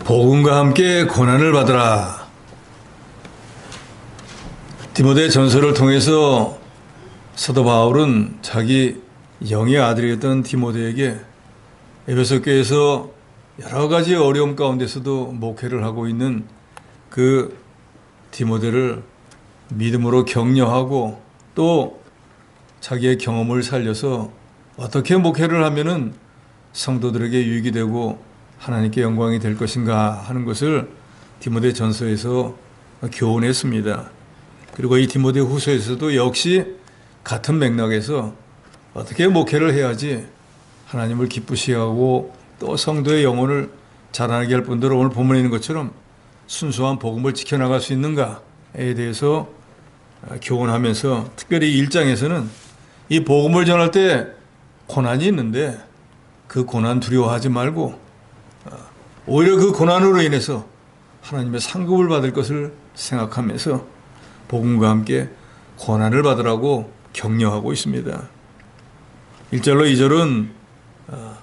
복음과 함께 고난을 받으라. 디모데 전서를 통해서 사도 바울은 자기 영의 아들이었던 디모데에게 에베소 교회에서 여러 가지 어려움 가운데서도 목회를 하고 있는 그 디모데를 믿음으로 격려하고 또 자기의 경험을 살려서 어떻게 목회를 하면은 성도들에게 유익이 되고 하나님께 영광이 될 것인가 하는 것을 디모데 전서에서 교훈했습니다. 그리고 이 디모데 후서에서도 역시 같은 맥락에서 어떻게 목회를 해야지 하나님을 기쁘시게 하고 또 성도의 영혼을 자라나게 할 뿐더러 오늘 본문에 있는 것처럼 순수한 복음을 지켜나갈 수 있는가에 대해서 교훈하면서 특별히 1장에서는 이 복음을 전할 때 고난이 있는데 그 고난 두려워하지 말고 오히려 그 고난으로 인해서 하나님의 상급을 받을 것을 생각하면서 복음과 함께 고난을 받으라고 격려하고 있습니다. 1절로 2절은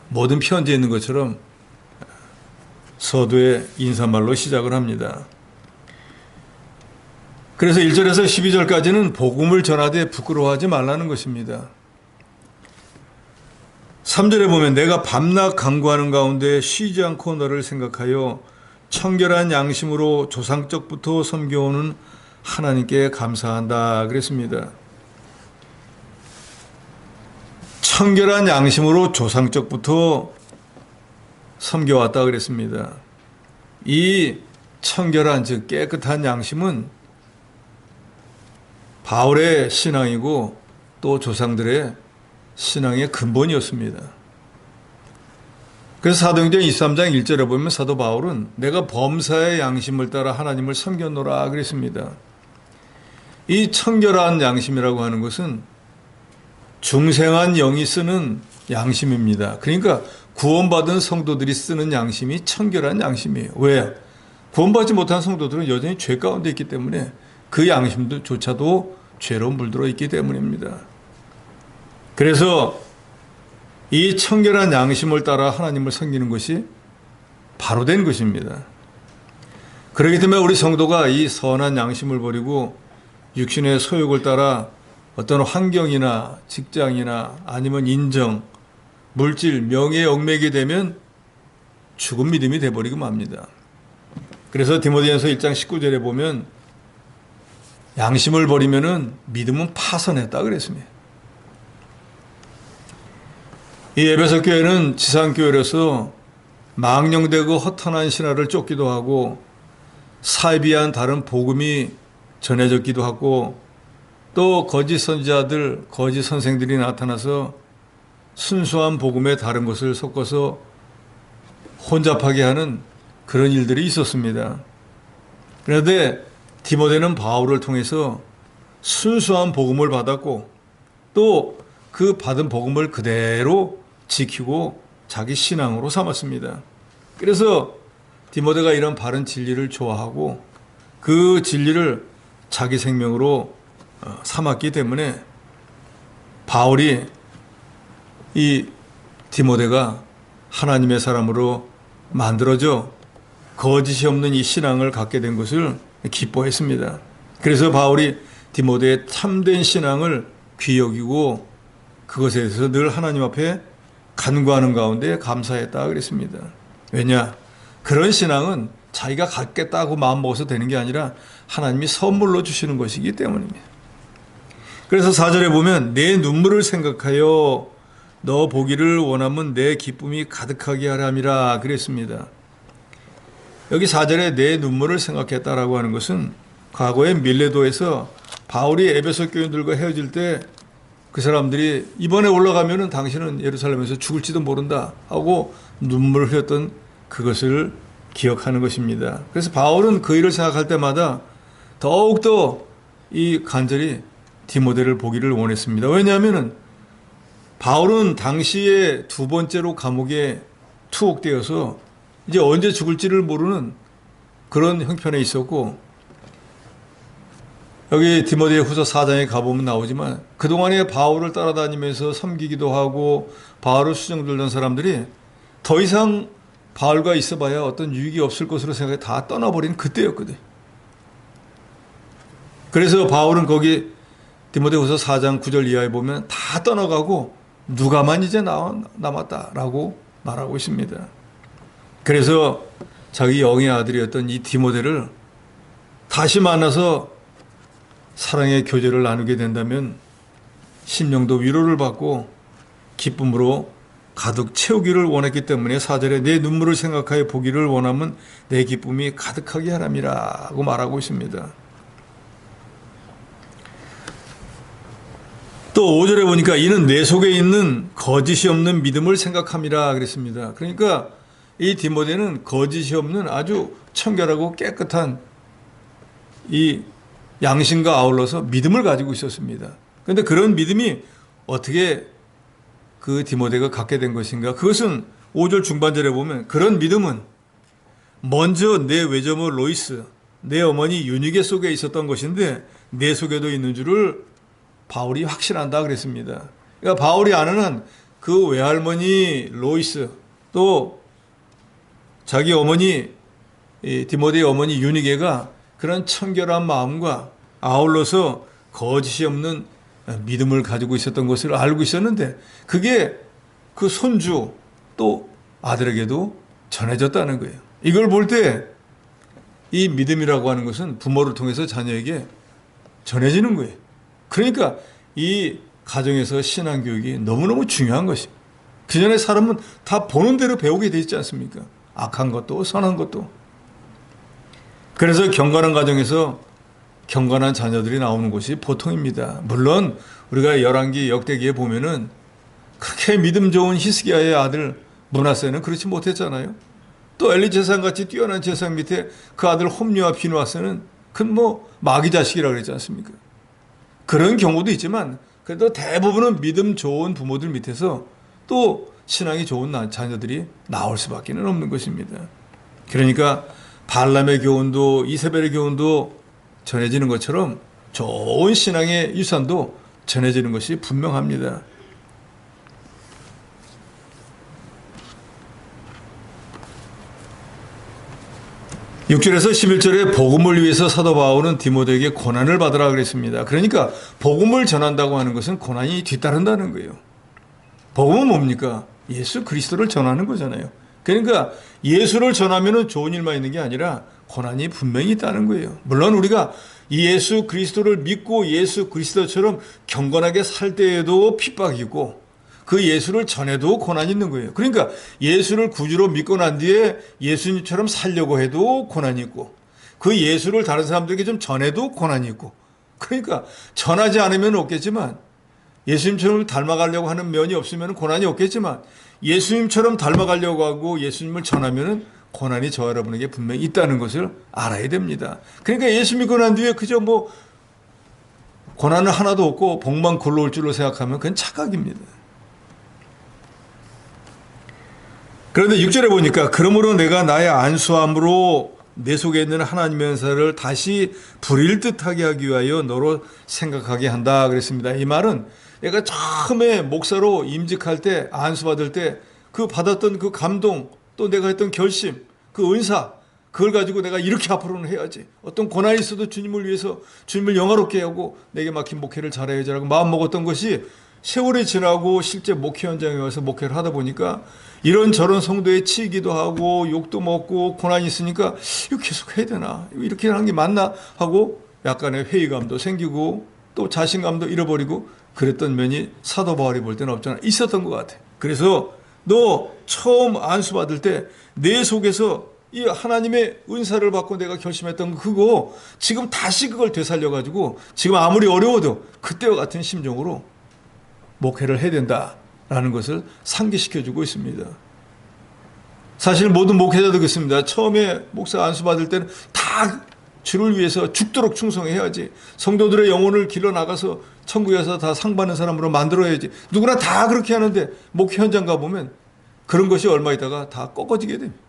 모든 편지에 있는 것처럼 서두의 인사말로 시작을 합니다. 그래서 1절에서 12절까지는 복음을 전하되 부끄러워하지 말라는 것입니다. 3절에 보면 내가 밤낮 간구하는 가운데 쉬지 않고 너를 생각하여 청결한 양심으로 조상적부터 섬겨오는 하나님께 감사한다 그랬습니다. 청결한 양심으로 조상적부터 섬겨왔다 그랬습니다. 이 청결한 즉 깨끗한 양심은 바울의 신앙이고 또 조상들의 신앙의 근본이었습니다. 그래서 사도행전 23장 1절에 보면 사도 바울은 내가 범사의 양심을 따라 하나님을 섬겼노라 그랬습니다. 이 청결한 양심이라고 하는 것은 중생한 영이 쓰는 양심입니다. 그러니까 구원받은 성도들이 쓰는 양심이 청결한 양심이에요. 왜? 구원받지 못한 성도들은 여전히 죄 가운데 있기 때문에 그 양심조차도 죄로 물들어 있기 때문입니다. 그래서 이 청결한 양심을 따라 하나님을 섬기는 것이 바로 된 것입니다. 그렇기 때문에 우리 성도가 이 선한 양심을 버리고 육신의 소욕을 따라 어떤 환경이나 직장이나 아니면 인정, 물질, 명예에 얽매게 되면 죽은 믿음이 돼버리고 맙니다. 그래서 디모데전서 1장 19절에 보면 양심을 버리면은 믿음은 파선했다 그랬습니다. 이 에베소 교회는 지상교회로서 망령되고 허탄한 신화를 쫓기도 하고 사이비한 다른 복음이 전해졌기도 하고 또 거짓 선지자들, 거짓 선생들이 나타나서 순수한 복음에 다른 것을 섞어서 혼잡하게 하는 그런 일들이 있었습니다. 그런데 디모데는 바울을 통해서 순수한 복음을 받았고 또 그 받은 복음을 그대로 지키고 자기 신앙으로 삼았습니다. 그래서 디모데가 이런 바른 진리를 좋아하고 그 진리를 자기 생명으로 삼았기 때문에 바울이 이 디모데가 하나님의 사람으로 만들어져 거짓이 없는 이 신앙을 갖게 된 것을 기뻐했습니다. 그래서 바울이 디모데의 참된 신앙을 귀히 여기고 그것에 대해서 늘 하나님 앞에 간구하는 가운데 감사했다 그랬습니다. 왜냐? 그런 신앙은 자기가 갖겠다고 마음먹어서 되는 게 아니라 하나님이 선물로 주시는 것이기 때문입니다. 그래서 4절에 보면 내 눈물을 생각하여 너 보기를 원하면 내 기쁨이 가득하게 하람이라 그랬습니다. 여기 4절에 내 눈물을 생각했다라고 하는 것은 과거에 밀레도에서 바울이 에베소 교인들과 헤어질 때 그 사람들이 이번에 올라가면은 당신은 예루살렘에서 죽을지도 모른다 하고 눈물을 흘렸던 그것을 기억하는 것입니다. 그래서 바울은 그 일을 생각할 때마다 더욱더 이 간절히 디모데를 보기를 원했습니다. 왜냐하면은 바울은 당시에 두 번째로 감옥에 투옥되어서 이제 언제 죽을지를 모르는 그런 형편에 있었고 여기 디모데 후서 4장에 가보면 나오지만 그동안에 바울을 따라다니면서 섬기기도 하고 바울을 수정 들던 사람들이 더 이상 바울과 있어봐야 어떤 유익이 없을 것으로 생각해 다 떠나버린 그때였거든. 그래서 바울은 거기 디모데후서 4장 9절 이하에 보면 다 떠나가고 누가만 이제 남았다라고 말하고 있습니다. 그래서 자기 영의 아들이었던 이 디모데를 다시 만나서 사랑의 교제를 나누게 된다면 심령도 위로를 받고 기쁨으로 가득 채우기를 원했기 때문에 4절에 내 눈물을 생각하여 보기를 원하면 내 기쁨이 가득하게 하람이라고 말하고 있습니다. 또 5절에 보니까 이는 내 속에 있는 거짓이 없는 믿음을 생각함이라 그랬습니다. 그러니까 이 디모데는 거짓이 없는 아주 청결하고 깨끗한 이 양심과 아울러서 믿음을 가지고 있었습니다. 그런데 그런 믿음이 어떻게 그 디모데가 갖게 된 것인가? 그것은 5절 중반절에 보면 그런 믿음은 먼저 내 외조모 로이스, 내 어머니 유니게 속에 있었던 것인데 내 속에도 있는 줄을 바울이 확신한다 그랬습니다. 그러니까 바울이 아는 한 그 외할머니 로이스 또 자기 어머니 디모데의 어머니 유니게가 그런 청결한 마음과 아울러서 거짓이 없는 믿음을 가지고 있었던 것을 알고 있었는데 그게 그 손주 또 아들에게도 전해졌다는 거예요. 이걸 볼 때 이 믿음이라고 하는 것은 부모를 통해서 자녀에게 전해지는 거예요. 그러니까 이 가정에서 신앙교육이 너무너무 중요한 것입니다. 그 전에 사람은 다 보는 대로 배우게 되어 있지 않습니까? 악한 것도 선한 것도. 그래서 경건한 가정에서 경건한 자녀들이 나오는 것이 보통입니다. 물론 우리가 열왕기 역대기에 보면은 그렇게 믿음 좋은 히스기야의 아들 므낫세는 그렇지 못했잖아요. 또 엘리 제사장같이 뛰어난 제사장 밑에 그 아들 홈리와 비누아스는 큰 마귀 자식이라고 그랬지 않습니까? 그런 경우도 있지만 그래도 대부분은 믿음 좋은 부모들 밑에서 또 신앙이 좋은 자녀들이 나올 수밖에 없는 것입니다. 그러니까 발람의 교훈도 이세벨의 교훈도 전해지는 것처럼 좋은 신앙의 유산도 전해지는 것이 분명합니다. 6절에서 11절에 복음을 위해서 사도 바울은 디모데에게 고난을 받으라 그랬습니다. 그러니까 복음을 전한다고 하는 것은 고난이 뒤따른다는 거예요. 복음은 뭡니까? 예수 그리스도를 전하는 거잖아요. 그러니까 예수를 전하면 좋은 일만 있는 게 아니라 고난이 분명히 있다는 거예요. 물론 우리가 예수 그리스도를 믿고 예수 그리스도처럼 경건하게 살 때에도 핍박이 있고 그 예수를 전해도 고난이 있는 거예요. 그러니까 예수를 구주로 믿고 난 뒤에 예수님처럼 살려고 해도 고난이 있고 그 예수를 다른 사람들에게 좀 전해도 고난이 있고 그러니까 전하지 않으면 없겠지만 예수님처럼 닮아가려고 하는 면이 없으면 고난이 없겠지만 예수님처럼 닮아가려고 하고 예수님을 전하면 고난이 저 여러분에게 분명히 있다는 것을 알아야 됩니다. 그러니까 예수 믿고 난 뒤에 그저 고난은 하나도 없고 복만 굴러올 줄로 생각하면 그건 착각입니다. 그런데 6절에 보니까 그러므로 내가 나의 안수함으로 내 속에 있는 하나님의 은사를 다시 부릴 듯하게 하기 위하여 너로 생각하게 한다 그랬습니다. 이 말은 내가 처음에 목사로 임직할 때 안수받을 때 그 받았던 그 감동 또 내가 했던 결심 그 은사 그걸 가지고 내가 이렇게 앞으로는 해야지 어떤 고난이 있어도 주님을 위해서 주님을 영화롭게 하고 내게 막힌 목회를 잘해야지라고 마음먹었던 것이 세월이 지나고 실제 목회 현장에 와서 목회를 하다 보니까 이런저런 성도에 치이기도 하고 욕도 먹고 고난이 있으니까 이거 계속 해야 되나 이렇게 하는 게 맞나 하고 약간의 회의감도 생기고 또 자신감도 잃어버리고 그랬던 면이 사도 바울이 볼 때는 없잖아 있었던 것 같아. 그래서 너 처음 안수받을 때 내 속에서 이 하나님의 은사를 받고 내가 결심했던 그거 지금 다시 그걸 되살려가지고 지금 아무리 어려워도 그때와 같은 심정으로 목회를 해야 된다라는 것을 상기시켜주고 있습니다. 사실 모든 목회자도 그렇습니다. 처음에 목사 안수받을 때는 다 주를 위해서 죽도록 충성해야지. 성도들의 영혼을 길러나가서 천국에서 다 상 받는 사람으로 만들어야지. 누구나 다 그렇게 하는데 목회 현장 가보면 그런 것이 얼마 있다가 다 꺾어지게 됩니다.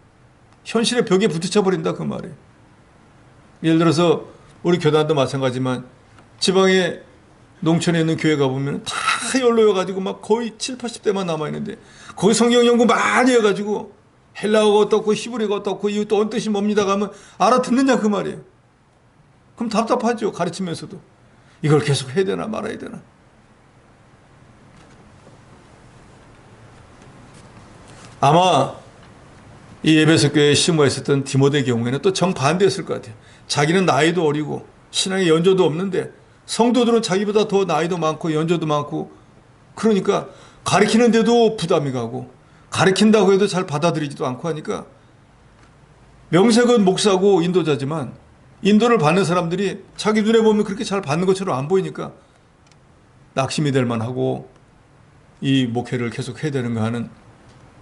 현실의 벽에 부딪혀버린다 그 말이에요. 예를 들어서 우리 교단도 마찬가지지만 지방에 농촌에 있는 교회 가보면 다 연로여가지고 막 거의 7, 80대만 남아있는데 거기 성경 연구 많이 해가지고 헬라어가 어떻고 히브리어가 어떻고 이거 또 뜻이 뭡니다 하면 알아듣느냐 그 말이에요. 그럼 답답하죠. 가르치면서도. 이걸 계속 해야 되나 말아야 되나. 아마 이 에베소 교회에 심어 있었던 디모데 경우에는 또 정반대였을 것 같아요. 자기는 나이도 어리고 신앙에 연조도 없는데 성도들은 자기보다 더 나이도 많고 연조도 많고 그러니까 가르치는데도 부담이 가고 가르친다고 해도 잘 받아들이지도 않고 하니까 명색은 목사고 인도자지만 인도를 받는 사람들이 자기 눈에 보면 그렇게 잘 받는 것처럼 안 보이니까 낙심이 될 만하고 이 목회를 계속 해야 되는가 하는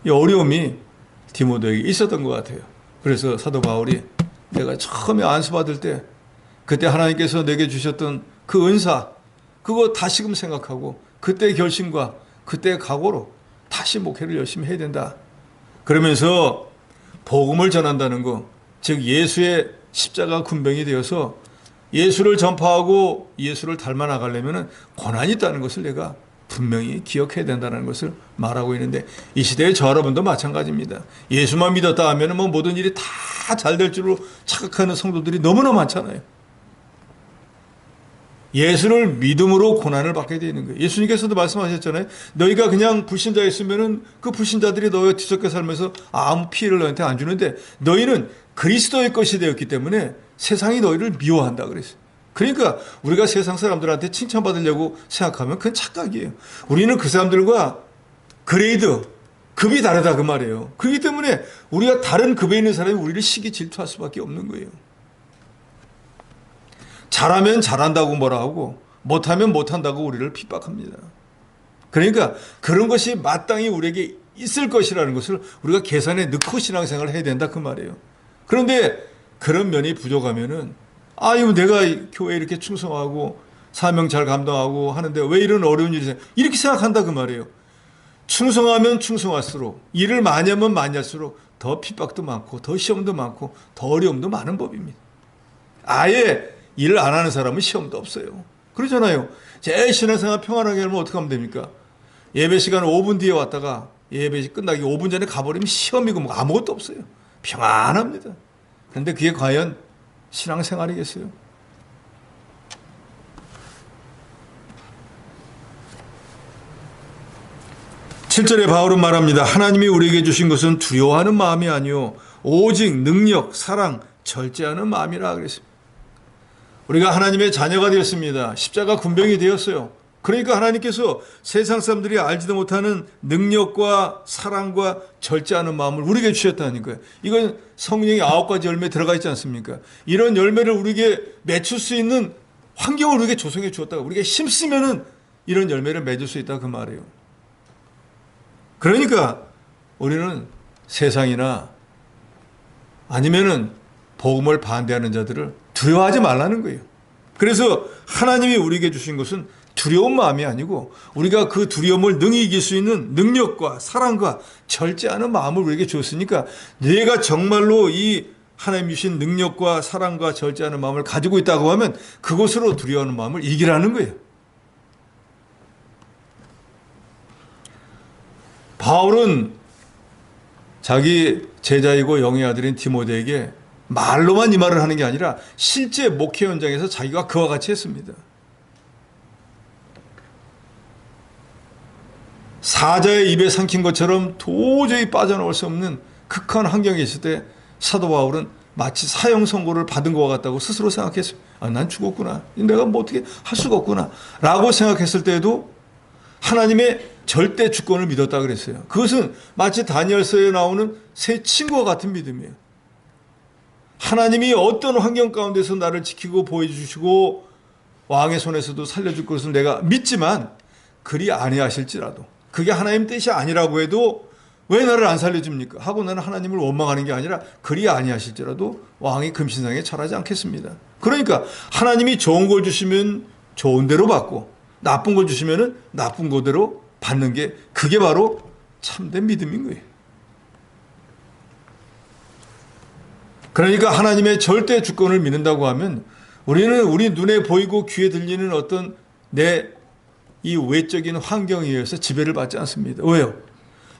이 어려움이 디모데에게 있었던 것 같아요. 그래서 사도 바울이 내가 처음에 안수받을 때 그때 하나님께서 내게 주셨던 그 은사 그거 다시금 생각하고 그때의 결심과 그때의 각오로 다시 목회를 열심히 해야 된다. 그러면서 복음을 전한다는 거, 즉 예수의 십자가 군병이 되어서 예수를 전파하고 예수를 닮아 나가려면 고난이 있다는 것을 내가 분명히 기억해야 된다는 것을 말하고 있는데 이 시대의 저 여러분도 마찬가지입니다. 예수만 믿었다 하면 뭐 모든 일이 다 잘 될 줄로 착각하는 성도들이 너무나 많잖아요. 예수를 믿음으로 고난을 받게 되는 거예요. 예수님께서도 말씀하셨잖아요. 너희가 그냥 불신자였으면은 그 불신자들이 너희 뒤섞여 살면서 아무 피해를 너희한테 안 주는데 너희는 그리스도의 것이 되었기 때문에 세상이 너희를 미워한다 그랬어요. 그러니까 우리가 세상 사람들한테 칭찬받으려고 생각하면 그건 착각이에요. 우리는 그 사람들과 그레이드, 급이 다르다 그 말이에요. 그렇기 때문에 우리가 다른 급에 있는 사람이 우리를 시기 질투할 수밖에 없는 거예요. 잘하면 잘한다고 뭐라 하고 못하면 못한다고 우리를 핍박합니다. 그러니까 그런 것이 마땅히 우리에게 있을 것이라는 것을 우리가 계산에 넣고 신앙생활을 해야 된다 그 말이에요. 그런데 그런 면이 부족하면은 아유 내가 교회에 이렇게 충성하고 사명 잘 감당하고 하는데 왜 이런 어려운 일이 생겨 이렇게 생각한다 그 말이에요. 충성하면 충성할수록 일을 많이 하면 많이 할수록 더 핍박도 많고 더 시험도 많고 더 어려움도 많은 법입니다. 아예 일을 안 하는 사람은 시험도 없어요. 그러잖아요. 제 신앙생활 평안하게 하면 어떻게 하면 됩니까? 예배 시간 5분 뒤에 왔다가 예배 끝나기 5분 전에 가버리면 시험이고 뭐 아무것도 없어요. 평안합니다. 그런데 그게 과연 신앙생활이겠어요? 7절에 바울은 말합니다. 하나님이 우리에게 주신 것은 두려워하는 마음이 아니요 오직 능력, 사랑, 절제하는 마음이라 그랬습니다. 우리가 하나님의 자녀가 되었습니다. 십자가 군병이 되었어요. 그러니까 하나님께서 세상 사람들이 알지도 못하는 능력과 사랑과 절제하는 마음을 우리에게 주셨다니까요. 이건 성령의 9가지 열매에 들어가 있지 않습니까? 이런 열매를 우리에게 맺을 수 있는 환경을 우리에게 조성해 주었다고. 우리에게 힘쓰면은 이런 열매를 맺을 수 있다 그 말이에요. 그러니까 우리는 세상이나 아니면은 복음을 반대하는 자들을 두려워하지 말라는 거예요. 그래서 하나님이 우리에게 주신 것은 두려운 마음이 아니고 우리가 그 두려움을 능히 이길 수 있는 능력과 사랑과 절제하는 마음을 우리에게 주었으니까 내가 정말로 이 하나님 주신 능력과 사랑과 절제하는 마음을 가지고 있다고 하면 그것으로 두려워하는 마음을 이기라는 거예요. 바울은 자기 제자이고 영의 아들인 디모데에게 말로만 이 말을 하는 게 아니라 실제 목회 현장에서 자기가 그와 같이 했습니다. 사자의 입에 삼킨 것처럼 도저히 빠져나올 수 없는 극한 환경에 있을 때 사도 바울은 마치 사형 선고를 받은 것과 같다고 스스로 생각했어요. 아, 난 죽었구나. 내가 뭐 어떻게 할 수가 없구나. 라고 생각했을 때에도 하나님의 절대 주권을 믿었다 그랬어요. 그것은 마치 다니엘서에 나오는 새 친구와 같은 믿음이에요. 하나님이 어떤 환경 가운데서 나를 지키고 보여주시고 왕의 손에서도 살려줄 것을 내가 믿지만 그리 아니하실지라도 그게 하나님 뜻이 아니라고 해도 왜 나를 안 살려줍니까? 하고 나는 하나님을 원망하는 게 아니라 그리 아니하실지라도 왕이 금신상에 절하지 않겠습니다. 그러니까 하나님이 좋은 걸 주시면 좋은 대로 받고 나쁜 걸 주시면 나쁜 거대로 받는 게 그게 바로 참된 믿음인 거예요. 그러니까 하나님의 절대 주권을 믿는다고 하면 우리는 우리 눈에 보이고 귀에 들리는 어떤 내 이 외적인 환경에 의해서 지배를 받지 않습니다. 왜요?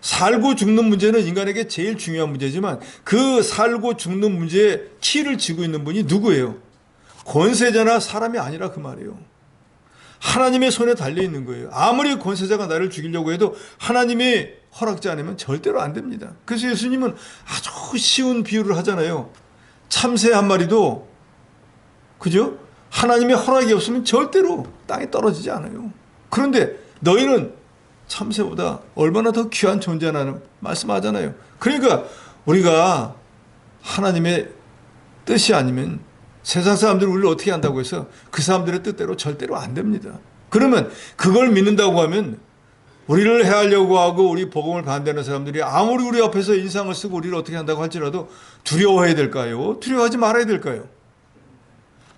살고 죽는 문제는 인간에게 제일 중요한 문제지만 그 살고 죽는 문제의 키를 쥐고 있는 분이 누구예요? 권세자나 사람이 아니라 그 말이에요. 하나님의 손에 달려 있는 거예요. 아무리 권세자가 나를 죽이려고 해도 하나님이 허락지 않으면 절대로 안 됩니다. 그래서 예수님은 아주 쉬운 비유를 하잖아요. 참새 한 마리도, 그죠? 하나님의 허락이 없으면 절대로 땅에 떨어지지 않아요. 그런데 너희는 참새보다 얼마나 더 귀한 존재라는 말씀하잖아요. 그러니까 우리가 하나님의 뜻이 아니면 세상 사람들이 우리를 어떻게 한다고 해서 그 사람들의 뜻대로 절대로 안 됩니다. 그러면 그걸 믿는다고 하면 우리를 해하려고 하고 우리 복음을 반대하는 사람들이 아무리 우리 앞에서 인상을 쓰고 우리를 어떻게 한다고 할지라도 두려워해야 될까요? 두려워하지 말아야 될까요?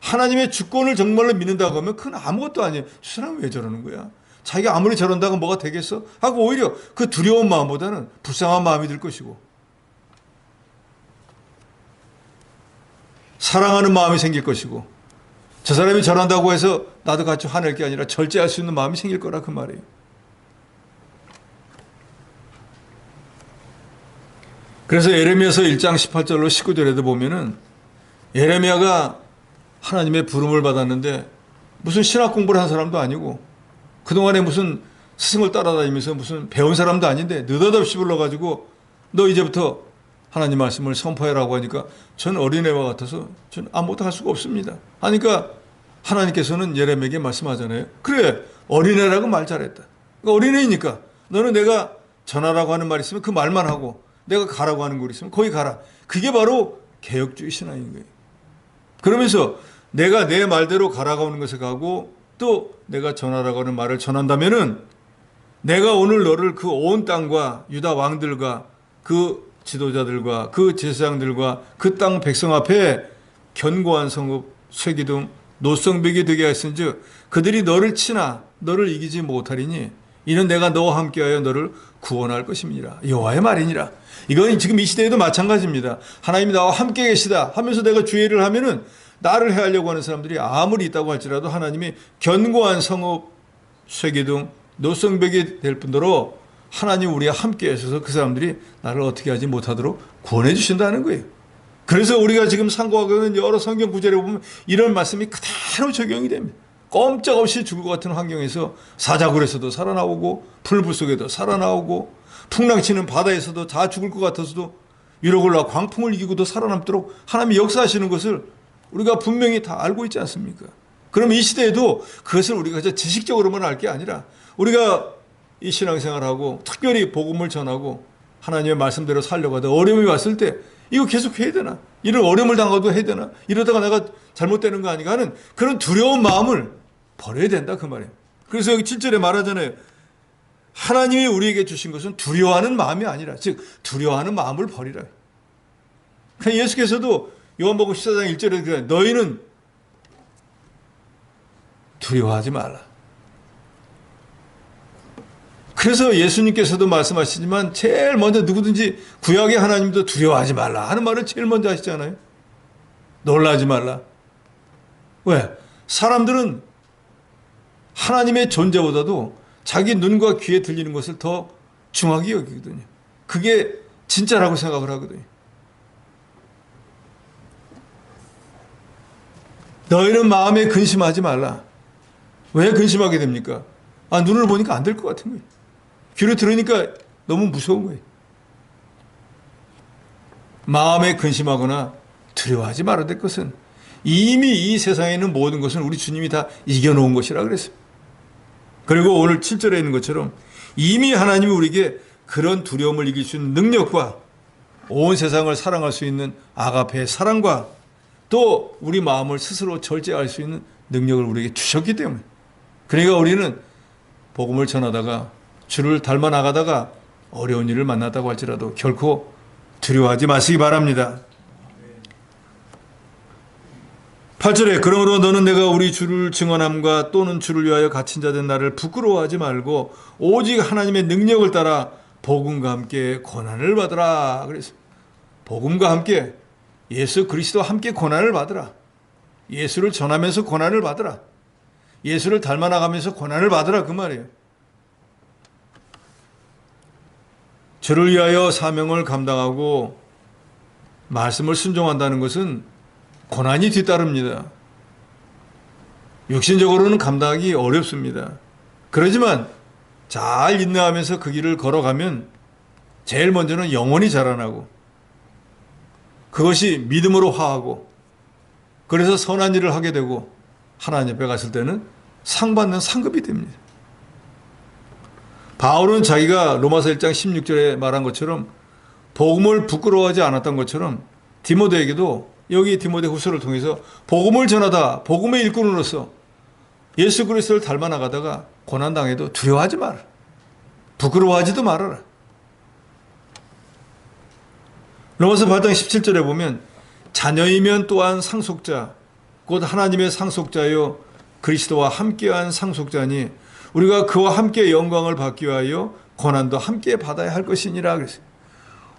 하나님의 주권을 정말로 믿는다고 하면 그건 아무것도 아니에요. 저 사람은 왜 저러는 거야? 자기가 아무리 저런다고 뭐가 되겠어? 하고 오히려 그 두려운 마음보다는 불쌍한 마음이 들 것이고 사랑하는 마음이 생길 것이고 저 사람이 저런다고 해서 나도 같이 화낼 게 아니라 절제할 수 있는 마음이 생길 거라 그 말이에요. 그래서 예레미야서 1장 18절로 19절에도 보면은 예레미야가 하나님의 부름을 받았는데 무슨 신학 공부를 한 사람도 아니고 그동안에 무슨 스승을 따라다니면서 무슨 배운 사람도 아닌데 느닷없이 불러가지고 너 이제부터 하나님 말씀을 선포해라고 하니까 전 어린애와 같아서 전 아무것도 할 수가 없습니다. 하니까 하나님께서는 예레미야에게 말씀하잖아요. 그래, 어린애라고 말 잘했다. 그러니까 어린애니까 너는 내가 전하라고 하는 말이 있으면 그 말만 하고 내가 가라고 하는 거 있으면 거기 가라. 그게 바로 개혁주의 신앙인 거예요. 그러면서 내가 내 말대로 가라고 하는 것에 가고 또 내가 전하라고 하는 말을 전한다면은 내가 오늘 너를 그 온 땅과 유다 왕들과 그 지도자들과 그 제사장들과 그 땅 백성 앞에 견고한 성읍, 쇠기둥, 노성벽이 되게 하였은즉 그들이 너를 치나 너를 이기지 못하리니 이는 내가 너와 함께하여 너를 구원할 것임이니라. 여호와의 말이니라. 이건 지금 이 시대에도 마찬가지입니다. 하나님이 나와 함께 계시다 하면서 내가 주의를 하면은 나를 해하려고 하는 사람들이 아무리 있다고 할지라도 하나님이 견고한 성읍, 쇠기둥, 노성벽이 될 뿐더러 하나님 우리와 함께 하셔서 그 사람들이 나를 어떻게 하지 못하도록 구원해 주신다는 거예요. 그래서 우리가 지금 상고하고 있는 여러 성경 구절에 보면 이런 말씀이 그대로 적용이 됩니다. 꼼짝없이 죽을 것 같은 환경에서 사자굴에서도 살아나오고 풀불 속에도 살아나오고 풍랑치는 바다에서도 다 죽을 것 같아서도 유혹을 올라 광풍을 이기고도 살아남도록 하나님이 역사하시는 것을 우리가 분명히 다 알고 있지 않습니까? 그럼 이 시대에도 그것을 우리가 지식적으로만 알 게 아니라 우리가 이 신앙생활하고 특별히 복음을 전하고 하나님의 말씀대로 살려고 하다 어려움이 왔을 때 이거 계속 해야 되나? 이런 어려움을 당하도 해야 되나? 이러다가 내가 잘못되는 거 아닌가 하는 그런 두려운 마음을 버려야 된다 그 말이에요. 그래서 여기 7절에 말하잖아요. 하나님이 우리에게 주신 것은 두려워하는 마음이 아니라 즉 두려워하는 마음을 버리라. 그러니까 예수께서도 요한복음 14장 1절에 그래요. 너희는 두려워하지 말라. 그래서 예수님께서도 말씀하시지만 제일 먼저 누구든지 구약의 하나님도 두려워하지 말라 하는 말을 제일 먼저 하시잖아요. 놀라지 말라. 왜? 사람들은 하나님의 존재보다도 자기 눈과 귀에 들리는 것을 더 중하게 여기거든요. 그게 진짜라고 생각을 하거든요. 너희는 마음에 근심하지 말라. 왜 근심하게 됩니까? 눈을 보니까 안 될 것 같은 거예요. 귀를 들으니까 너무 무서운 거예요. 마음에 근심하거나 두려워하지 말아야 될 것은 이미 이 세상에 있는 모든 것은 우리 주님이 다 이겨놓은 것이라 그랬어요. 그리고 오늘 7절에 있는 것처럼 이미 하나님이 우리에게 그런 두려움을 이길 수 있는 능력과 온 세상을 사랑할 수 있는 아가페의 사랑과 또 우리 마음을 스스로 절제할 수 있는 능력을 우리에게 주셨기 때문에 그러니까 우리는 복음을 전하다가 주를 닮아 나가다가 어려운 일을 만났다고 할지라도 결코 두려워하지 마시기 바랍니다. 8절에 그러므로 너는 내가 우리 주를 증언함과 또는 주를 위하여 갇힌 자 된 나를 부끄러워하지 말고 오직 하나님의 능력을 따라 복음과 함께 고난을 받으라. 그래서 복음과 함께 예수 그리스도와 함께 고난을 받으라. 예수를 전하면서 고난을 받으라. 예수를 닮아 나가면서 고난을 받으라 그 말이에요. 주를 위하여 사명을 감당하고 말씀을 순종한다는 것은 고난이 뒤따릅니다. 육신적으로는 감당하기 어렵습니다. 그렇지만 잘 인내하면서 그 길을 걸어가면 제일 먼저는 영혼이 자라나고 그것이 믿음으로 화하고 그래서 선한 일을 하게 되고 하나님 앞에 갔을 때는 상 받는 상급이 됩니다. 바울은 자기가 로마서 1장 16절에 말한 것처럼 복음을 부끄러워하지 않았던 것처럼 디모데에게도 여기 디모데 후서를 통해서 복음을 전하다 복음의 일꾼으로서 예수 그리스도를 닮아 나가다가 고난당해도 두려워하지 마라. 부끄러워하지도 말아라. 로마서 8장 17절에 보면 자녀이면 또한 상속자 곧 하나님의 상속자요 그리스도와 함께한 상속자니 우리가 그와 함께 영광을 받기 위하여 고난도 함께 받아야 할 것이니라 그랬어요.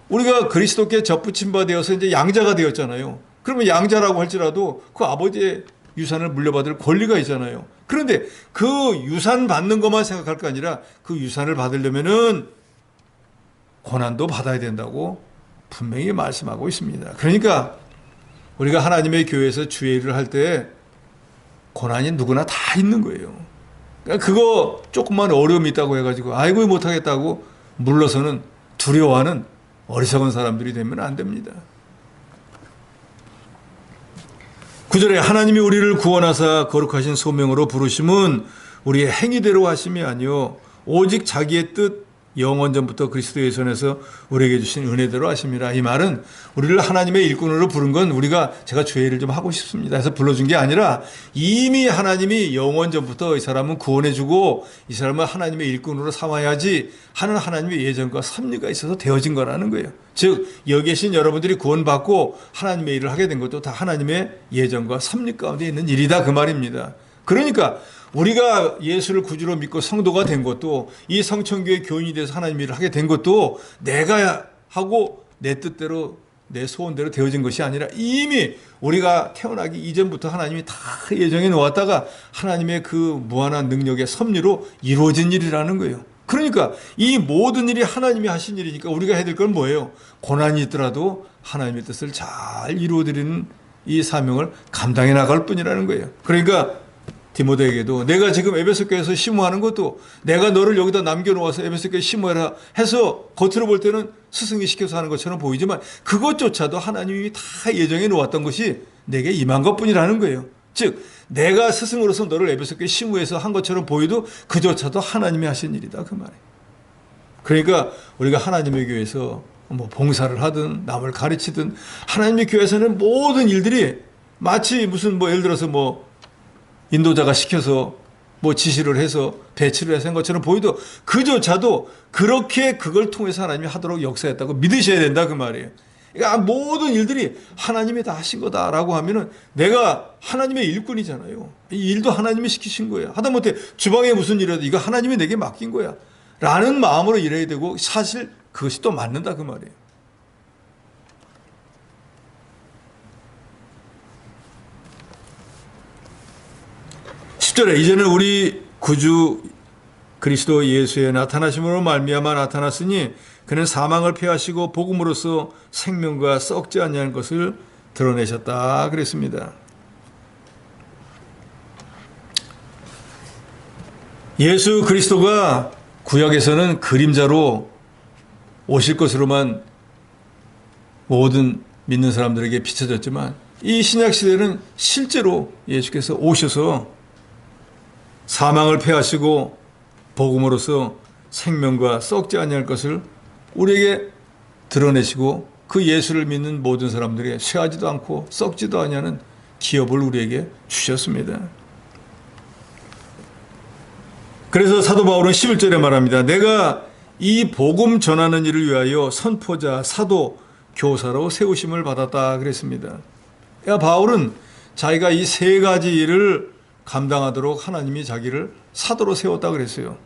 우리가 그리스도께 접붙임 바 되어서 이제 양자가 되었잖아요. 그러면 양자라고 할지라도 그 아버지의 유산을 물려받을 권리가 있잖아요. 그런데 그 유산 받는 것만 생각할 게 아니라 그 유산을 받으려면은 고난도 받아야 된다고 분명히 말씀하고 있습니다. 그러니까 우리가 하나님의 교회에서 주의 일을 할 때 고난이 누구나 다 있는 거예요. 그러니까 그거 조금만 어려움이 있다고 해가지고 아이고 못하겠다고 물러서는 두려워하는 어리석은 사람들이 되면 안 됩니다. 9절에 하나님이 우리를 구원하사 거룩하신 소명으로 부르심은 우리의 행위대로 하심이 아니요 오직 자기의 뜻 영원전부터 그리스도의 손에서 우리에게 주신 은혜대로 하심이라. 이 말은 우리를 하나님의 일꾼으로 부른 건 우리가 제가 죄를 좀 하고 싶습니다 해서 불러준 게 아니라 이미 하나님이 영원전부터 이 사람은 구원해주고 이 사람은 하나님의 일꾼으로 삼아야지 하는 하나님의 예정과 섭리가 있어서 되어진 거라는 거예요. 즉 여기 계신 여러분들이 구원받고 하나님의 일을 하게 된 것도 다 하나님의 예정과 섭리 가운데 있는 일이다 그 말입니다. 그러니까 우리가 예수를 구주로 믿고 성도가 된 것도 이 성천교회 교인이 돼서 하나님 일을 하게 된 것도 내가 하고 내 뜻대로 내 소원대로 되어진 것이 아니라 이미 우리가 태어나기 이전부터 하나님이 다 예정해 놓았다가 하나님의 그 무한한 능력의 섭리로 이루어진 일이라는 거예요. 그러니까 이 모든 일이 하나님이 하신 일이니까 우리가 해야 될 건 뭐예요? 고난이 있더라도 하나님의 뜻을 잘 이루어드리는 이 사명을 감당해 나갈 뿐이라는 거예요. 그러니까 디모데에게도 내가 지금 에베소 교회에서 심호하는 것도 내가 너를 여기다 남겨놓아서 에베소 교회에 심호해라 해서 겉으로 볼 때는 스승이 시켜서 하는 것처럼 보이지만 그것조차도 하나님이 다 예정해 놓았던 것이 내게 임한 것뿐이라는 거예요. 즉 내가 스승으로서 너를 에베소 교회에 심호해서 한 것처럼 보여도 그조차도 하나님이 하신 일이다 그 말이에요. 그러니까 우리가 하나님의 교회에서 뭐 봉사를 하든 남을 가르치든 하나님의 교회에서는 모든 일들이 마치 무슨 뭐 예를 들어서 뭐 인도자가 시켜서 뭐 지시를 해서 배치를 해서 한 것처럼 보여도 그조차도 그렇게 그걸 통해서 하나님이 하도록 역사했다고 믿으셔야 된다 그 말이에요. 그러니까 모든 일들이 하나님이 다 하신 거다라고 하면은 내가 하나님의 일꾼이잖아요. 이 일도 하나님이 시키신 거예요. 하다못해 주방에 무슨 일이라도 이거 하나님이 내게 맡긴 거야 라는 마음으로 일해야 되고 사실 그것이 또 맞는다 그 말이에요. 10절에 이제는 우리 구주 그리스도 예수의 나타나심으로 말미암아 나타났으니 그는 사망을 패하시고 복음으로써 생명과 썩지 아니한 것을 드러내셨다 그랬습니다. 예수 그리스도가 구약에서는 그림자로 오실 것으로만 모든 믿는 사람들에게 비춰졌지만 이 신약 시대는 실제로 예수께서 오셔서 사망을 패하시고 복음으로써 생명과 썩지 아니할 것을 우리에게 드러내시고 그 예수를 믿는 모든 사람들이 쇠하지도 않고 썩지도 아니하는 기업을 우리에게 주셨습니다. 그래서 사도 바울은 11절에 말합니다. 내가 이 복음 전하는 일을 위하여 선포자, 사도, 교사로 세우심을 받았다 그랬습니다. 바울은 자기가 이 세 가지 일을 감당하도록 하나님이 자기를 사도로 세웠다 그랬어요.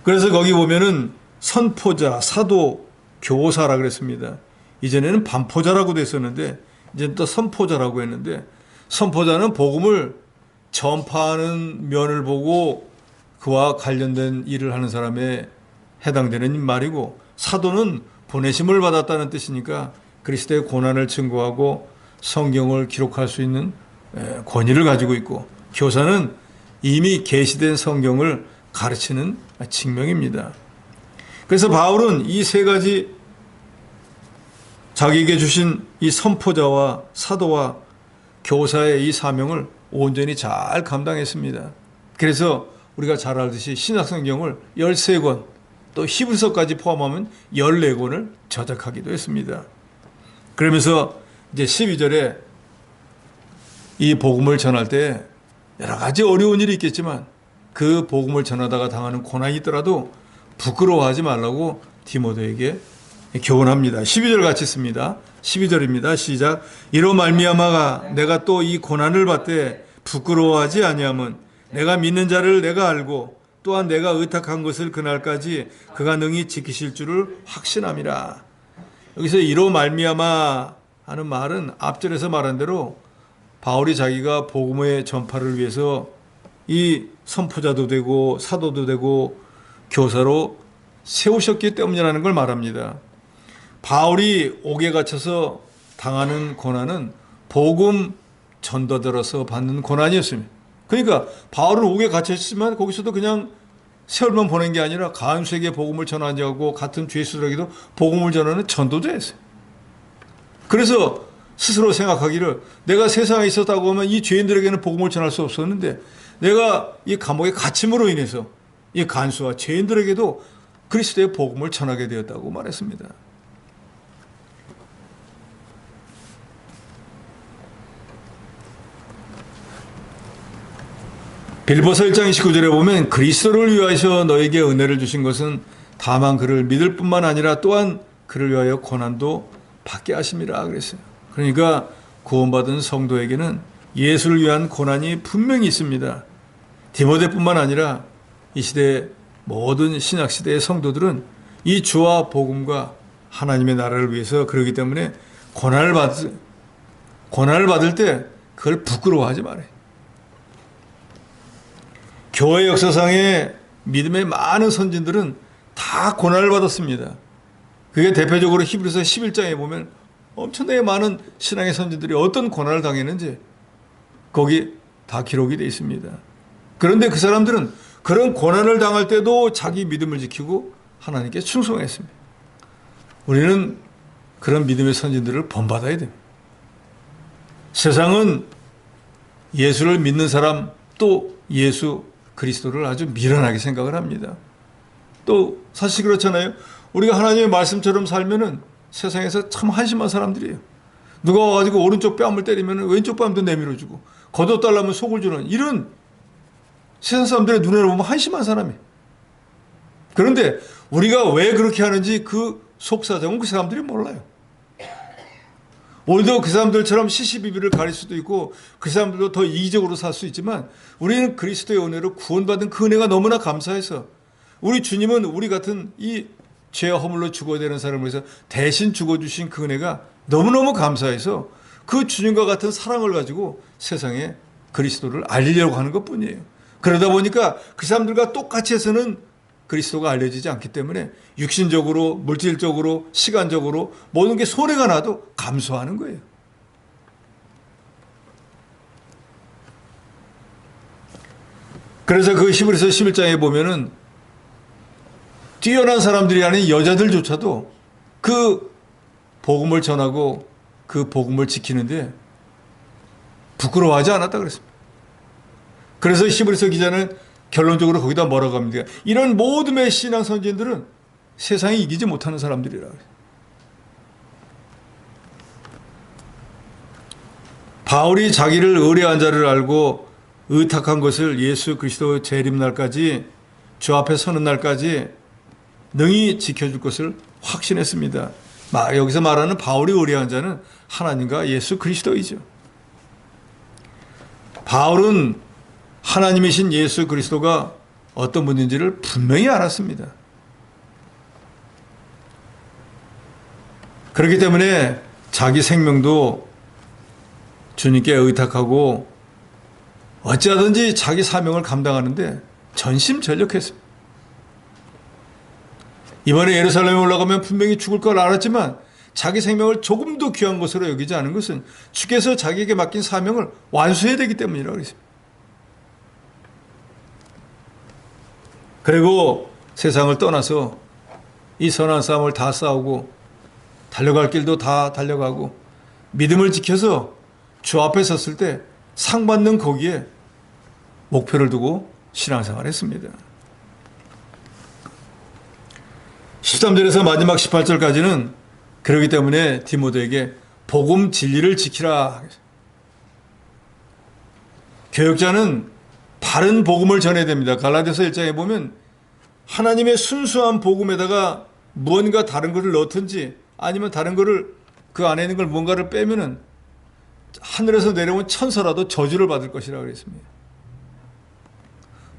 그래서 거기 보면은 선포자, 사도, 교사라 그랬습니다. 이전에는 반포자라고도 했었는데 이제 또 선포자라고 했는데 선포자는 복음을 전파하는 면을 보고 그와 관련된 일을 하는 사람의 해당되는 말이고, 사도는 보내심을 받았다는 뜻이니까 그리스도의 고난을 증거하고 성경을 기록할 수 있는 권위를 가지고 있고, 교사는 이미 계시된 성경을 가르치는 직명입니다. 그래서 바울은 이 세 가지 자기에게 주신 이 선포자와 사도와 교사의 이 사명을 온전히 잘 감당했습니다. 그래서 우리가 잘 알듯이 신약성경을 13권, 또 히브리서까지 포함하면 14권을 저작하기도 했습니다. 그러면서 이제 12절에 이 복음을 전할 때 여러 가지 어려운 일이 있겠지만 그 복음을 전하다가 당하는 고난이 있더라도 부끄러워하지 말라고 디모데에게 교훈합니다. 12절 같이 씁니다. 12절입니다. 시작. 이로 말미암아 내가 또 이 고난을 받되 부끄러워하지 아니함은 내가 믿는 자를 내가 알고 또한 내가 의탁한 것을 그날까지 그가 능히 지키실 줄을 확신함이라. 여기서 이로 말미암아 하는 말은 앞절에서 말한 대로 바울이 자기가 복음의 전파를 위해서 이 선포자도 되고 사도도 되고 교사로 세우셨기 때문이라는 걸 말합니다. 바울이 옥에 갇혀서 당하는 고난은 복음 전도자로서 받는 고난이었습니다. 그러니까 바울은 옥에 갇혔지만 거기서도 그냥 세월만 보낸 게 아니라 간수에게 복음을 전하자고 같은 죄수들에게도 복음을 전하는 전도자였어요. 그래서 스스로 생각하기를 내가 세상에 있었다고 하면 이 죄인들에게는 복음을 전할 수 없었는데 내가 이 감옥에 갇힘으로 인해서 이 간수와 죄인들에게도 그리스도의 복음을 전하게 되었다고 말했습니다. 빌보서 1장 29절에 보면 그리스도를 위하여 너에게 은혜를 주신 것은 다만 그를 믿을 뿐만 아니라 또한 그를 위하여 고난도 받게 하심이라 그랬어요. 그러니까 구원받은 성도에게는 예수를 위한 고난이 분명히 있습니다. 디모데뿐만 아니라 이 시대 모든 신약시대의 성도들은 이 주와 복음과 하나님의 나라를 위해서 그러기 때문에 고난을 받을 때 그걸 부끄러워하지 말아요. 교회 역사상의 믿음의 많은 선진들은 다 고난을 받았습니다. 그게 대표적으로 히브리서 11장에 보면 엄청나게 많은 신앙의 선진들이 어떤 고난을 당했는지 거기 다 기록이 되어 있습니다. 그런데 그 사람들은 그런 고난을 당할 때도 자기 믿음을 지키고 하나님께 충성했습니다. 우리는 그런 믿음의 선진들을 본받아야 됩니다. 세상은 예수를 믿는 사람 또 예수 그리스도를 아주 미련하게 생각을 합니다. 또 사실 그렇잖아요. 우리가 하나님의 말씀처럼 살면은 세상에서 참 한심한 사람들이에요. 누가 와가지고 오른쪽 뺨을 때리면 왼쪽 뺨도 내밀어주고 거둬달라면 속을 주는 이런 세상 사람들의 눈으로 보면 한심한 사람이에요. 그런데 우리가 왜 그렇게 하는지 그 속사정은 그 사람들이 몰라요. 오늘도 그 사람들처럼 시시비비를 가릴 수도 있고 그 사람들도 더 이기적으로 살 수 있지만 우리는 그리스도의 은혜로 구원받은 그 은혜가 너무나 감사해서 우리 주님은 우리 같은 이 죄와 허물로 죽어야 되는 사람을 위해서 대신 죽어주신 그 은혜가 너무너무 감사해서 그 주님과 같은 사랑을 가지고 세상에 그리스도를 알리려고 하는 것뿐이에요. 그러다 보니까 그 사람들과 똑같이 해서는 그리스도가 알려지지 않기 때문에 육신적으로, 물질적으로, 시간적으로 모든 게 손해가 나도 감수하는 거예요. 그래서 그 히브리서 11장에 보면은 뛰어난 사람들이 아닌 여자들조차도 그 복음을 전하고 그 복음을 지키는데 부끄러워하지 않았다 그랬습니다. 그래서 히브리서 기자는 결론적으로 거기다 뭐라고 합니까? 이런 모든 신앙 선진들은 세상이 이기지 못하는 사람들이라고 해요. 바울이 자기를 의뢰한 자를 알고 의탁한 것을 예수 그리스도 재림날까지 주 앞에 서는 날까지 능히 지켜줄 것을 확신했습니다. 여기서 말하는 바울이 의뢰한 자는 하나님과 예수 그리스도이죠. 바울은 하나님이신 예수 그리스도가 어떤 분인지를 분명히 알았습니다. 그렇기 때문에 자기 생명도 주님께 의탁하고 어찌하든지 자기 사명을 감당하는데 전심전력했습니다. 이번에 예루살렘에 올라가면 분명히 죽을 걸 알았지만 자기 생명을 조금도 귀한 것으로 여기지 않은 것은 주께서 자기에게 맡긴 사명을 완수해야 되기 때문이라고 그랬습니다. 그리고 세상을 떠나서 이 선한 싸움을 다 싸우고 달려갈 길도 다 달려가고 믿음을 지켜서 주 앞에 섰을 때 상 받는 거기에 목표를 두고 신앙생활을 했습니다. 13절에서 마지막 18절까지는 그렇기 때문에 디모데에게 복음 진리를 지키라. 교역자는 바른 복음을 전해야 됩니다. 갈라디아서 1장에 보면 하나님의 순수한 복음에다가 무언가 다른 것을 넣든지 아니면 다른 것을 그 안에 있는 걸 뭔가를 빼면은 하늘에서 내려온 천사라도 저주를 받을 것이라고 그랬습니다.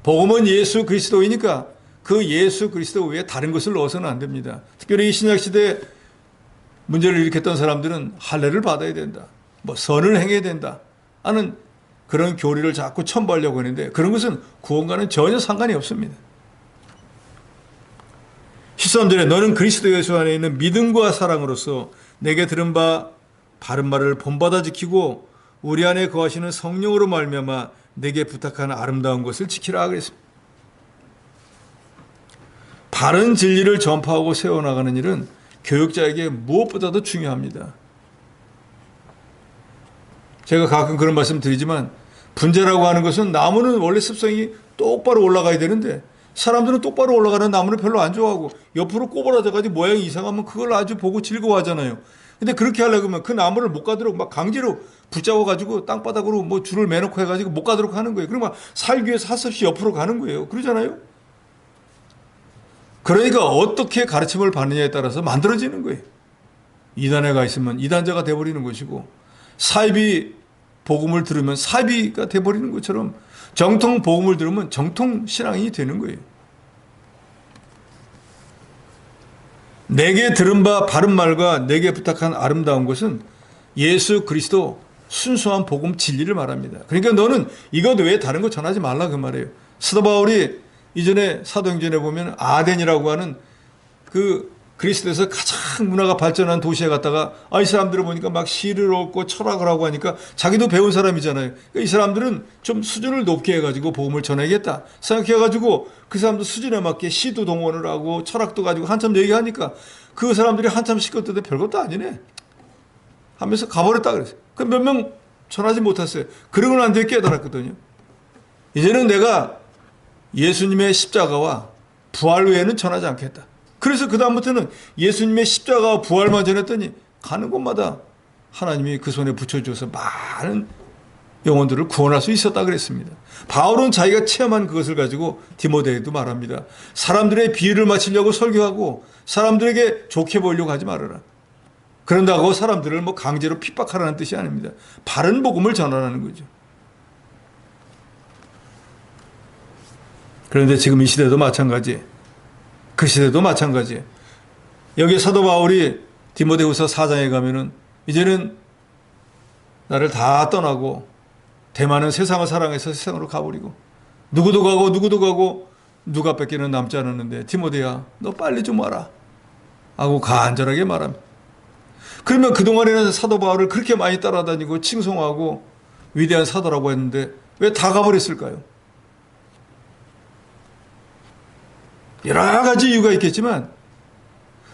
복음은 예수 그리스도이니까 그 예수 그리스도 외에 다른 것을 넣어서는 안 됩니다. 특별히 이 신약시대에 문제를 일으켰던 사람들은 할례를 받아야 된다. 뭐 선을 행해야 된다. 하는 그런 교리를 자꾸 첨부하려고 하는데 그런 것은 구원과는 전혀 상관이 없습니다. 13절에 너는 그리스도 예수 안에 있는 믿음과 사랑으로서 내게 들은 바 바른 말을 본받아 지키고 우리 안에 거하시는 성령으로 말미암아 내게 부탁하는 아름다운 것을 지키라 그랬습니다. 바른 진리를 전파하고 세워나가는 일은 교육자에게 무엇보다도 중요합니다. 제가 가끔 그런 말씀 드리지만 분재라고 하는 것은 나무는 원래 습성이 똑바로 올라가야 되는데 사람들은 똑바로 올라가는 나무를 별로 안 좋아하고 옆으로 꼬부라져가지고 모양이 이상하면 그걸 아주 보고 즐거워하잖아요. 근데 그렇게 하려고 하면 그 나무를 못 가도록 막 강제로 붙잡아가지고 땅바닥으로 뭐 줄을 매놓고 해가지고 못 가도록 하는 거예요. 그러면 살기 위해서 할 수 없이 옆으로 가는 거예요. 그러잖아요. 그러니까 어떻게 가르침을 받느냐에 따라서 만들어지는 거예요. 이단에 가 있으면 이단자가 돼버리는 것이고 사이비 복음을 들으면 사이비가 돼버리는 것처럼 정통 복음을 들으면 정통 신앙이 되는 거예요. 내게 들은 바 바른 말과 내게 부탁한 아름다운 것은 예수 그리스도 순수한 복음 진리를 말합니다. 그러니까 너는 이것 외에 다른 거 전하지 말라 그 말이에요. 사도 바울이 이전에 사도행전에 보면 아덴이라고 하는 그 그리스도에서 가장 문화가 발전한 도시에 갔다가 이 사람들을 보니까 막 시를 읽고 철학을 하고 하니까 자기도 배운 사람이잖아요. 그러니까 이 사람들은 좀 수준을 높게 해가지고 복음을 전하겠다 생각해가지고 그 사람도 수준에 맞게 시도 동원을 하고 철학도 가지고 한참 얘기하니까 그 사람들이 한참 시켰는데 별것도 아니네 하면서 가버렸다 그랬어요. 그 몇 명 전하지 못했어요. 그러고 난 뒤에 깨달았거든요. 이제는 내가 예수님의 십자가와 부활 외에는 전하지 않겠다. 그래서 그 다음부터는 예수님의 십자가와 부활만 전했더니 가는 곳마다 하나님이 그 손에 붙여줘서 많은 영혼들을 구원할 수 있었다 그랬습니다. 바울은 자기가 체험한 그것을 가지고 디모데에도 말합니다. 사람들의 비유를 맞추려고 설교하고 사람들에게 좋게 보이려고 하지 말아라. 그런다고 사람들을 뭐 강제로 핍박하라는 뜻이 아닙니다. 바른 복음을 전하라는 거죠. 그런데 지금 이 시대도 마찬가지. 그 시대도 마찬가지. 여기 사도 바울이 디모데후서 4장에 가면은 이제는 나를 다 떠나고 대만은 세상을 사랑해서 세상으로 가버리고 누구도 가고 누가 뺏기는 남지 않았는데 디모데야 너 빨리 좀 와라 하고 간절하게 말합니다. 그러면 그동안에는 사도 바울을 그렇게 많이 따라다니고 칭송하고 위대한 사도라고 했는데 왜 다 가버렸을까요? 여러 가지 이유가 있겠지만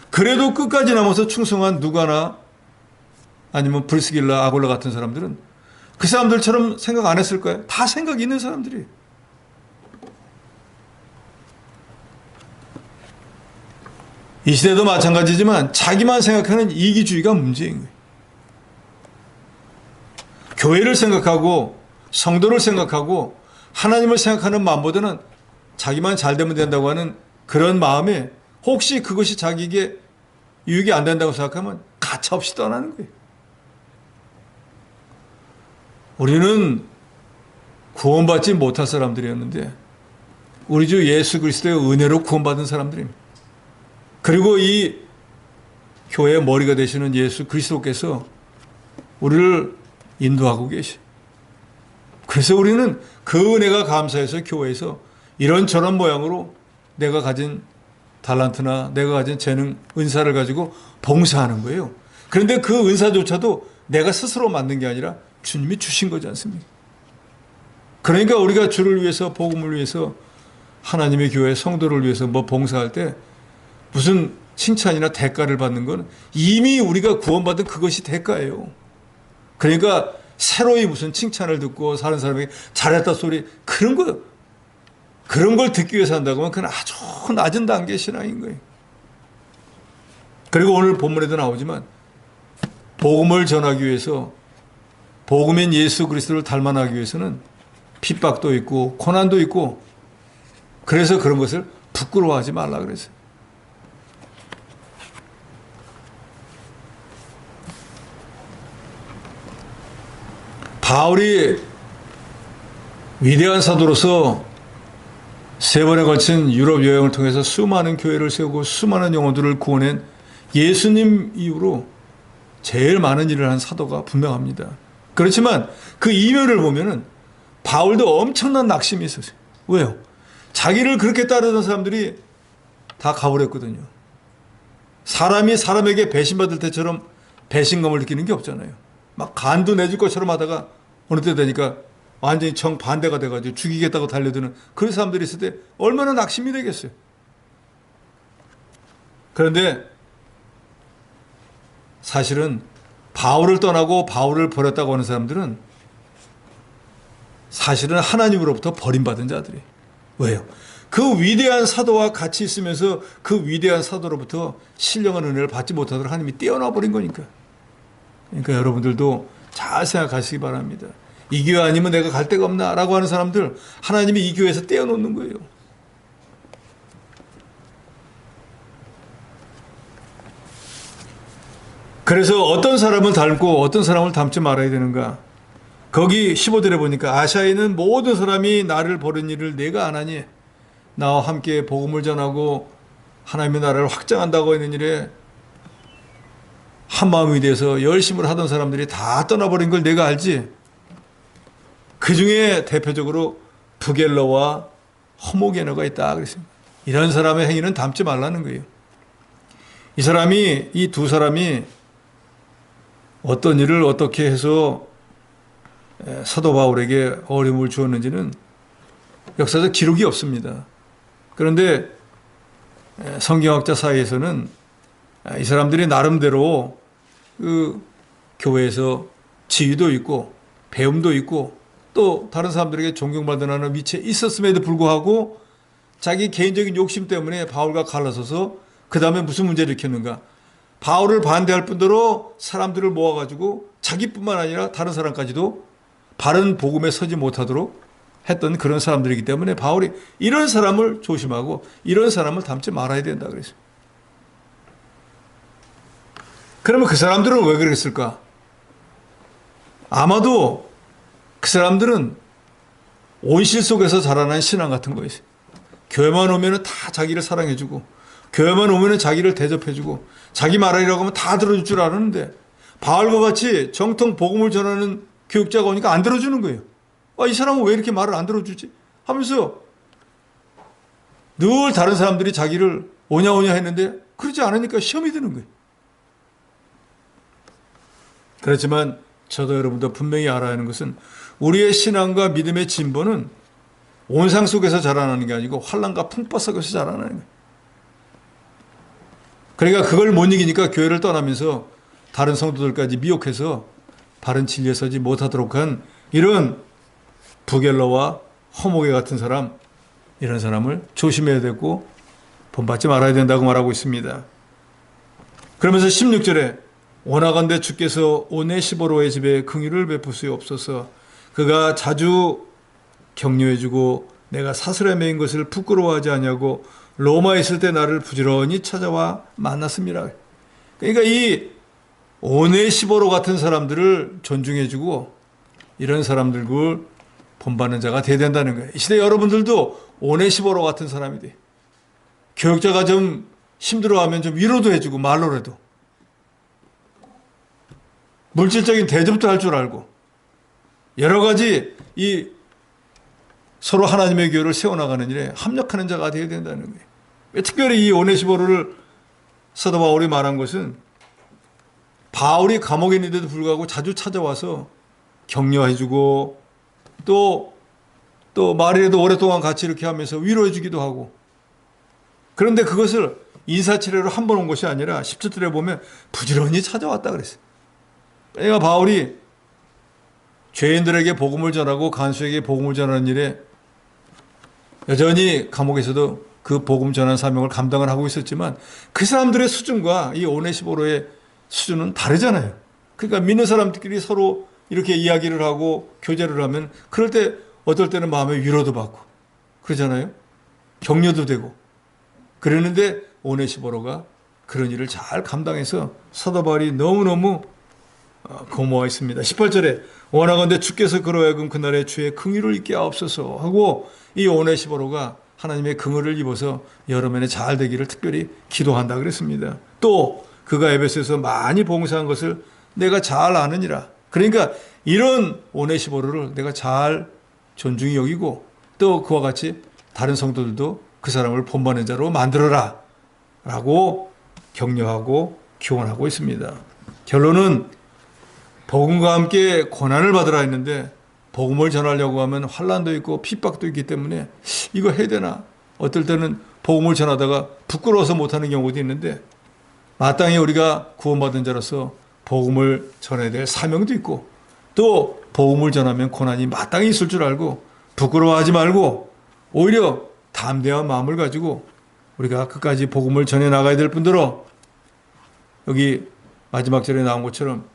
그래도 끝까지 남아서 충성한 누가나 아니면 브리스길라 아골라 같은 사람들은 그 사람들처럼 생각 안 했을까요? 다 생각이 있는 사람들이에요. 이 시대도 마찬가지지만 자기만 생각하는 이기주의가 문제인 거예요. 교회를 생각하고 성도를 생각하고 하나님을 생각하는 마음보다는 자기만 잘 되면 된다고 하는 그런 마음에 혹시 그것이 자기에게 유익이 안 된다고 생각하면 가차없이 떠나는 거예요. 우리는 구원받지 못할 사람들이었는데 우리 주 예수 그리스도의 은혜로 구원받은 사람들입니다. 그리고 이 교회의 머리가 되시는 예수 그리스도께서 우리를 인도하고 계시. 그래서 우리는 그 은혜가 감사해서 교회에서 이런저런 모양으로 내가 가진 달란트나 내가 가진 재능, 은사를 가지고 봉사하는 거예요. 그런데 그 은사조차도 내가 스스로 만든 게 아니라 주님이 주신 거지 않습니까? 그러니까 우리가 주를 위해서, 복음을 위해서, 하나님의 교회 성도를 위해서 뭐 봉사할 때 무슨 칭찬이나 대가를 받는 건 이미 우리가 구원받은 그것이 대가예요. 그러니까 새로이 무슨 칭찬을 듣고 사는 사람에게 잘했다 소리, 그런 걸 듣기 위해서 한다고 하면 그건 아주 낮은 단계의 신앙인 거예요. 그리고 오늘 본문에도 나오지만 복음을 전하기 위해서, 복음인 예수 그리스도를 닮아나기 위해서는 핍박도 있고 고난도 있고, 그래서 그런 것을 부끄러워하지 말라 그랬어요. 바울이 위대한 사도로서 3번에 걸친 유럽 여행을 통해서 수많은 교회를 세우고 수많은 영혼들을 구원한 예수님 이후로 제일 많은 일을 한 사도가 분명합니다. 그렇지만 그 이면을 보면은 바울도 엄청난 낙심이 있었어요. 왜요? 자기를 그렇게 따르던 사람들이 다 가버렸거든요. 사람이 사람에게 배신받을 때처럼 배신감을 느끼는 게 없잖아요. 막 간도 내줄 것처럼 하다가 어느 때 되니까 완전히 정반대가 돼가지고 죽이겠다고 달려드는 그런 사람들이 있을 때 얼마나 낙심이 되겠어요. 그런데 사실은 바울을 떠나고 바울을 버렸다고 하는 사람들은 사실은 하나님으로부터 버림받은 자들이에요. 왜요? 그 위대한 사도와 같이 있으면서 그 위대한 사도로부터 신령한 은혜를 받지 못하도록 하나님이 떼어놔 버린 거니까. 그러니까 여러분들도 잘 생각하시기 바랍니다. 이 교회 아니면 내가 갈 데가 없나? 라고 하는 사람들 하나님이 이 교회에서 떼어놓는 거예요. 그래서 어떤 사람을 닮고 어떤 사람을 닮지 말아야 되는가? 거기 15절에 보니까 아시아에 있는 모든 사람이 나를 버린 일을 내가 안 하니 나와 함께 복음을 전하고 하나님의 나라를 확장한다고 하는 일에 한마음이 돼서 열심을 하던 사람들이 다 떠나버린 걸 내가 알지. 그 중에 대표적으로 부겔러와 허모게너가 있다 그랬습니다. 이런 사람의 행위는 닮지 말라는 거예요. 이 두 사람이 어떤 일을 어떻게 해서 사도 바울에게 어려움을 주었는지는 역사적 기록이 없습니다. 그런데 성경학자 사이에서는 이 사람들이 나름대로 그 교회에서 지위도 있고 배움도 있고 또 다른 사람들에게 존경받는 위치에 있었음에도 불구하고 자기 개인적인 욕심 때문에 바울과 갈라서서 그 다음에 무슨 문제를 일으켰는가? 바울을 반대할 뿐더러 사람들을 모아가지고 자기뿐만 아니라 다른 사람까지도 바른 복음에 서지 못하도록 했던 그런 사람들이기 때문에 바울이 이런 사람을 조심하고 이런 사람을 닮지 말아야 된다 그랬어요. 그러면 그 사람들은 왜 그랬을까? 아마도 그 사람들은 온실 속에서 자라난 신앙 같은 거였어요. 교회만 오면 다 자기를 사랑해주고 교회만 오면 자기를 대접해주고 자기 말하려고 하면 다 들어줄 줄 아는데 바울과 같이 정통 복음을 전하는 교육자가 오니까 안 들어주는 거예요. 이 사람은 왜 이렇게 말을 안 들어주지? 하면서 늘 다른 사람들이 자기를 오냐오냐 했는데 그러지 않으니까 시험이 드는 거예요. 그렇지만 저도 여러분도 분명히 알아야 하는 것은 우리의 신앙과 믿음의 진보는 온상 속에서 자라나는 게 아니고 환난과 풍파 속에서 자라나는 거예요. 그러니까 그걸 못 이기니까 교회를 떠나면서 다른 성도들까지 미혹해서 바른 진리에 서지 못하도록 한 이런 부겔러와 허목에 같은 사람, 이런 사람을 조심해야 되고 본받지 말아야 된다고 말하고 있습니다. 그러면서 16절에 원하건대 주께서 오네시보로의 집에 긍휼을 베푸시옵소서. 그가 자주 격려해주고 내가 사슬에 매인 것을 부끄러워하지 않냐고 로마에 있을 때 나를 부지런히 찾아와 만났습니다. 그러니까 이 오네시보로 같은 사람들을 존중해주고 이런 사람들을 본받는 자가 돼야 된다는 거예요. 이 시대 여러분들도 오네시보로 같은 사람이 돼. 교육자가 좀 힘들어하면 좀 위로도 해주고 말로라도 물질적인 대접도 할 줄 알고 여러 가지 이 서로 하나님의 교회를 세워나가는 일에 합력하는 자가 되어야 된다는 거예요. 특별히 이 오네시모로를 사도 바울이 말한 것은 바울이 감옥에 있는데도 불구하고 자주 찾아와서 격려해주고 또 말이라도 오랫동안 같이 이렇게 하면서 위로해주기도 하고, 그런데 그것을 인사치레로 한 번 온 것이 아니라 10절에 보면 부지런히 찾아왔다 그랬어요. 그러니까 바울이 죄인들에게 복음을 전하고 간수에게 복음을 전하는 일에 여전히 감옥에서도 그 복음 전하는 사명을 감당을 하고 있었지만 그 사람들의 수준과 이 오네시모로의 수준은 다르잖아요. 그러니까 믿는 사람들끼리 서로 이렇게 이야기를 하고 교제를 하면 그럴 때 어떨 때는 마음의 위로도 받고 그러잖아요. 격려도 되고. 그러는데 오네시모로가 그런 일을 잘 감당해서 사도 바울이 너무너무 고마워했습니다. 18절에 원하건대 주께서 그로 하여금 그날의 주의 긍휼을 입게 하옵소서 하고 이 오네시모로가 하나님의 긍휼을 입어서 여러 면에 잘 되기를 특별히 기도한다 그랬습니다. 또 그가 에베소에서 많이 봉사한 것을 내가 잘 아느니라. 그러니까 이런 오네시모로를 내가 잘 존중히 여기고 또 그와 같이 다른 성도들도 그 사람을 본받는 자로 만들어라 라고 격려하고 교훈하고 있습니다. 결론은 복음과 함께 고난을 받으라 했는데 복음을 전하려고 하면 환난도 있고 핍박도 있기 때문에 이거 해야 되나? 어떨 때는 복음을 전하다가 부끄러워서 못하는 경우도 있는데 마땅히 우리가 구원받은 자로서 복음을 전해야 될 사명도 있고 또 복음을 전하면 고난이 마땅히 있을 줄 알고 부끄러워하지 말고 오히려 담대한 마음을 가지고 우리가 끝까지 복음을 전해 나가야 될 뿐더러 여기 마지막 절에 나온 것처럼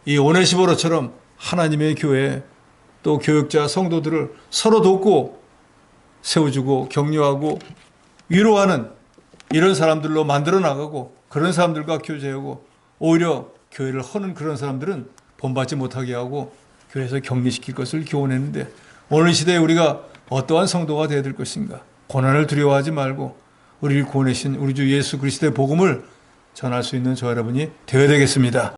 이 오네시모로처럼 하나님의 교회 또 교육자 성도들을 서로 돕고 세워주고 격려하고 위로하는 이런 사람들로 만들어 나가고 그런 사람들과 교제하고 오히려 교회를 허는 그런 사람들은 본받지 못하게 하고 교회에서 격리시킬 것을 교훈했는데 오늘 시대에 우리가 어떠한 성도가 되어야 될 것인가? 고난을 두려워하지 말고 우리를 구원하신 우리 주 예수 그리스도의 복음을 전할 수 있는 저 여러분이 되어야 되겠습니다.